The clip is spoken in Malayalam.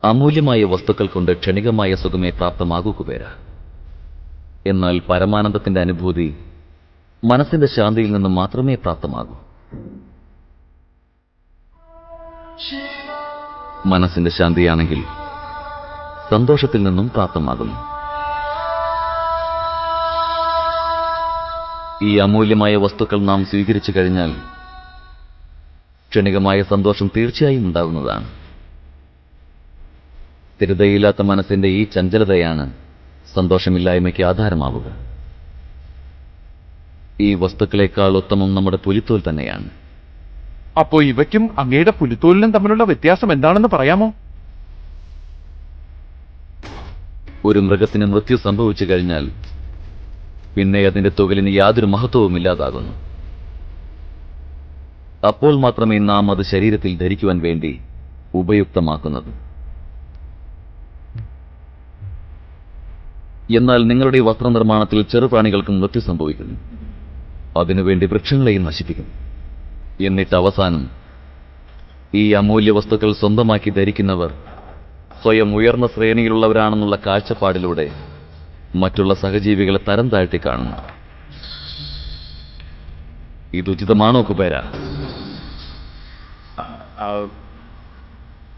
അമൂല്യമായ വസ്തുക്കൾ കൊണ്ട് ക്ഷണികമായ സുഖമേ പ്രാപ്തമാകൂ കുബേര. എന്നാൽ പരമാനന്ദത്തിന്റെ അനുഭൂതി മനസ്സിന്റെ ശാന്തിയിൽ നിന്ന് മാത്രമേ പ്രാപ്തമാകൂ. മനസ്സിന്റെ ശാന്തിയാണെങ്കിൽ സന്തോഷത്തിൽ നിന്നും പ്രാപ്തമാകുന്നു. ഈ അമൂല്യമായ വസ്തുക്കൾ നാം സ്വീകരിച്ചു കഴിഞ്ഞാൽ ക്ഷണികമായ സന്തോഷം തീർച്ചയായും ഉണ്ടാകുന്നതാണ്. സ്ഥിരതയില്ലാത്ത മനസ്സിന്റെ ഈ ചഞ്ചലതയാണ് സന്തോഷമില്ലായ്മയ്ക്ക് ആധാരമാവുക. ഈ വസ്തുക്കളെക്കാൾ ഉത്തമം നമ്മുടെ പുലിത്തോൽ തന്നെയാണ്. അപ്പോ ഇവയ്ക്കും അങ്ങയുടെ പുലിത്തോലിനും തമ്മിലുള്ള വ്യത്യാസം എന്താണെന്ന് പറയാമോ? ഒരു മൃഗത്തിന് മൃത്യു സംഭവിച്ചു കഴിഞ്ഞാൽ പിന്നെ അതിന്റെ തുകലിന് യാതൊരു മഹത്വവും ഇല്ലാതാകുന്നു. അപ്പോൾ മാത്രമേ നാം അത് ശരീരത്തിൽ ധരിക്കുവാൻ വേണ്ടി ഉപയുക്തമാക്കുന്നത്. എന്നാൽ നിങ്ങളുടെ വസ്ത്രനിർമ്മാണത്തിൽ ചെറുപ്രാണികൾക്കും മൃത്യു സംഭവിക്കുന്നു. അതിനുവേണ്ടി വൃക്ഷങ്ങളെയും നശിപ്പിക്കും. എന്നിട്ട് അവസാനം ഈ അമൂല്യ വസ്തുക്കൾ സ്വന്തമാക്കി ധരിക്കുന്നവർ സ്വയം ഉയർന്ന ശ്രേണിയിലുള്ളവരാണെന്നുള്ള കാഴ്ചപ്പാടിലൂടെ മറ്റുള്ള സഹജീവികളെ തരം താഴ്ത്തി കാണുന്നു. ഇത് ഉചിതമാണോ കുബേര?